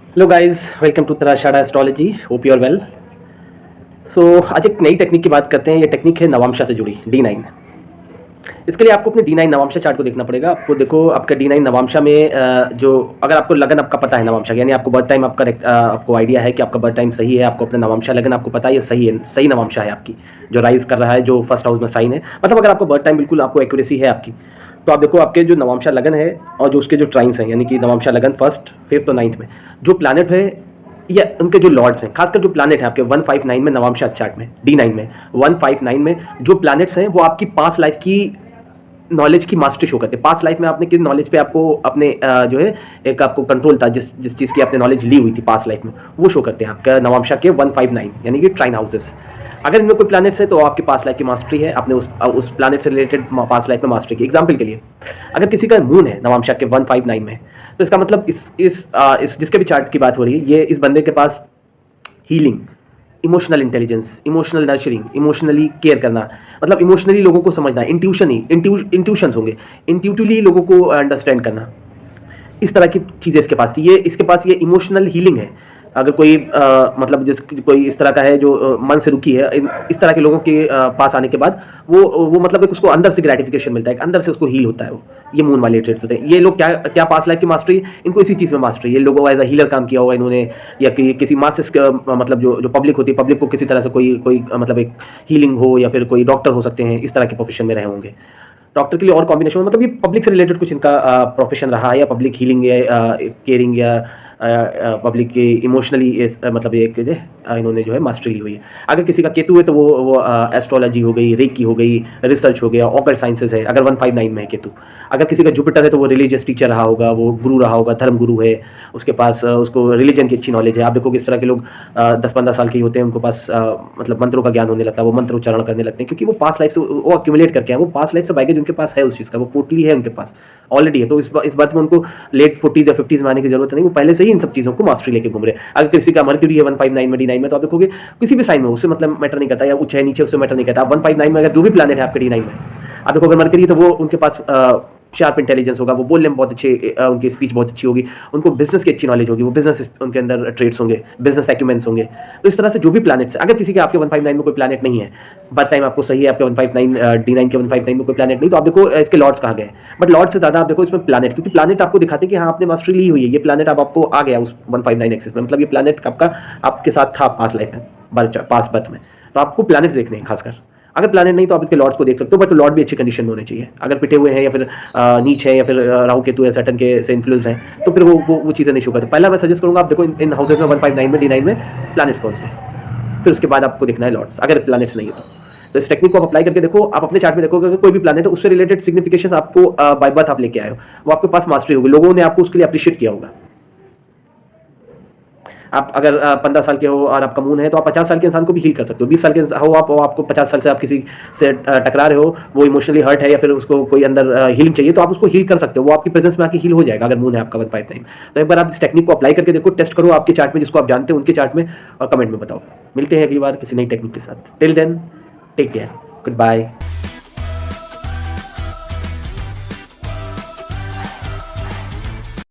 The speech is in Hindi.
हेलो गाइस, वेलकम टू तराशाड़ा astrology. Hope you are well. So आज एक नई टेक्निक की बात करते हैं। ये टेक्निक है नवांशा से जुड़ी, D9। इसके लिए आपको अपने D9 नवांशा चार्ट को देखना पड़ेगा। आपको देखो आपका D9 नवांशा में जो अगर आपको लगन आपका पता है नवांशा यानी आपको बर्थ टाइम आपका आपको आइडिया है कि आपका बर्थ टाइम सही है, आपको अपना नवांशा लगन आपको पता है ये सही है, सही नवांशा है आपकी जो राइज कर रहा है, जो फर्स्ट हाउस में साइन है। मतलब अगर आपको बर्थ टाइम बिल्कुल आपको एक्यूरेसी है आपकी, तो आप देखो आपके जो नवांशा लगन है और जो उसके जो ट्राइन्स हैं यानी कि नवांशा लगन फर्स्ट, फिफ्थ और नाइन्थ में जो प्लैनेट है या उनके जो लॉर्ड्स हैं, खासकर जो प्लैनेट है आपके 159 में नवांशा चार्ट में, D9 में 159 में जो प्लैनेट्स हैं वो आपकी पास्ट लाइफ की नॉलेज की मास्टरी शो करते हैं। पास्ट लाइफ में आपने किस नॉलेज पे आपको अपने जो है एक आपको कंट्रोल था, जिस जिस चीज़ की आपने नॉलेज ली हुई थी पास्ट लाइफ में, वो शो करते हैं आपका नवांशा के 159 यानी कि ट्राइन हाउसेस। अगर इनमें कोई प्लैनेट्स है तो आपकी पास्ट लाइफ की मास्टरी है, आपने उस प्लैनेट से रिलेटेड पास्ट लाइफ में मास्टरी की। एग्जाम्पल के लिए अगर किसी का मून है नवांशा के 159 में, तो इसका मतलब इस जिसके भी चार्ट की बात हो रही है, ये इस बंदे के पास healing, emotional intelligence, emotional nurturing, emotionally care करना, मतलब इमोशनली लोगों को समझना, इंट्यूशंस होंगे, इंट्यूटिवली लोगों को अंडरस्टैंड करना, इस तरह की चीज़ें इसके पास थी। ये इसके पास ये इमोशनल हीलिंग है। अगर कोई मतलब जिस कोई इस तरह का है जो मन से दुखी है, इस तरह के लोगों के पास आने के बाद वो मतलब एक उसको अंदर से ग्रेटिफिकेशन मिलता है, अंदर से उसको हील होता है। वो ये मून वाले ट्रेड्स होते हैं। ये लोग क्या क्या पास लाइफ की मास्टरी, इनको इसी चीज़ में मास्टरी। ये लोगों एज अ हीलर काम किया होगा इन्होंने, या किसी मासिस मतलब जो पब्लिक होती है, पब्लिक को किसी तरह से कोई कोई मतलब एक हीलिंग हो, या फिर कोई डॉक्टर हो सकते हैं, इस तरह के प्रोफेशन में रहे होंगे। डॉक्टर के लिए और कॉम्बिनेशन, मतलब ये पब्लिक से रिलेटेड कुछ इनका प्रोफेशन रहा है, या पब्लिक हीलिंग या केयरिंग, या पब्लिक के इमोशनली मतलब एक इन्होंने जो है मास्टरी ली हुई है। अगर किसी का केतु है तो वो एस्ट्रोलॉजी हो गई, रेकी हो गई, रिसर्च हो गया, ऑकल्ट साइंसेज है अगर 159 में है केतु। अगर किसी का जुपिटर है तो वो रिलीजियस टीचर रहा होगा, वो गुरु रहा होगा, धर्म गुरु है, उसके पास उसको रिलीजन की अच्छी नॉलेज है। आप देखो किस तरह के लोग 10-15 साल के होते हैं, उनको पास मतलब मंत्रों का ज्ञान होने लगता है, वो मंत्र उच्चारण करने लगते हैं, क्योंकि वो पास लाइफ से वो अक्यूमुलेट करके हैं, वो पास लाइफ से बैगेज उनके पास है, उस चीज़ का वो पोटली है उनके पास ऑलरेडी है। तो इस बात में उनको लेट 40s या 50s में आने की जरूरत नहीं, वो पहले से ही इन सब चीज़ों को मास्टरी लेके घूम रहे हैं। अगर किसी का मर्क्यूरी है 159 में, D9 में, तो आप देखोगे किसी भी साइन में उससे मतलब मैटर नहीं करता, या उच्च है नीचे उससे मैटर नहीं करता। आप 159 में अगर जो भी प्लानेट है आपके D9 में, आप देखो अगर मर्करी है तो वो उनके पास शार्प इंटेलिजेंस होगा, वो बोलने में बहुत अच्छे, उनकी स्पीच बहुत अच्छी होगी, उनको बिजनेस की अच्छी नॉलेज होगी, वो बिजनेस उनके अंदर ट्रेड्स होंगे, बिजनेस एक्यूमेंट्स होंगे। तो इस तरह से जो भी प्लैनेट्स है, अगर किसी के आपके 159 में कोई प्लैनेट नहीं है, बर्थ टाइम आपको सही है, आपके 159 D9 के 159 में कोई प्लैनेट नहीं, तो आप देखो इसके लॉर्ड्स कहाँ गए। बट लॉर्ड से ज़्यादा आप देखो इसमें प्लैनेट, क्योंकि प्लैनेट आपको दिखाते हैं कि हाँ आपने मास्टरी ली हुई है, ये प्लैनेट अब आपको आ गया उस 159 एक्सिस में, मतलब ये प्लैनेट आपका आपके साथ था पास लाइफ में, पास बर्थ में। तो आपको प्लैनेट्स देखने हैं खासकर। अगर प्लैनेट नहीं तो आप इसके लॉर्ड्स को देख सकते हो, बट लॉर्ड भी अच्छी कंडीशन में होने चाहिए। अगर पिटे हुए हैं, या फिर नीच है, या फिर राहु केतु या सैटर्न के से इन्फ्लुएंस हैं, तो फिर वो चीज़ें नहीं शो करते। पहला मैं सजेस्ट करूंगा आप देखो इन हाउसेज में 159 में, D9 में प्लैनेट्स कौन से हैं, फिर उसके बाद आपको देखना है लॉर्ड्स, अगर प्लैनेट्स नहीं है तो इस टेक्निक को आप अप्लाई करके देखो। आप अपने चार्ट में देखोगे अगर कोई भी प्लैनेट है उससे रिलेटेड सिग्निफिकेशन आपको बाय बर्थ आप लेके आए हो, वो आपके पास मास्टरी होगी, लोगों ने आपको उसके लिए अप्रिशिएट किया होगा। आप अगर 15 साल के हो और आपका मून है, तो आप 50 साल के इंसान को भी हील कर सकते हो। 20 साल के हो आप, आपको 50 साल से आप किसी से टकरा रहे हो, वो इमोशनली हर्ट है, या फिर उसको कोई अंदर हीलिंग चाहिए, तो आप उसको हील कर सकते हो, वो आपकी प्रेजेंस में आके हील हो जाएगा अगर मून है आपका 159। तो एक बार आप इस टेक्निक को अप्लाई करके देखो, टेस्ट करो आपके चार्ट में, जिसको आप जानते हो उनके चार्ट में, और कमेंट में बताओ। मिलते हैं अगली बार किसी नई टेक्निक के साथ। Till then take care, good bye.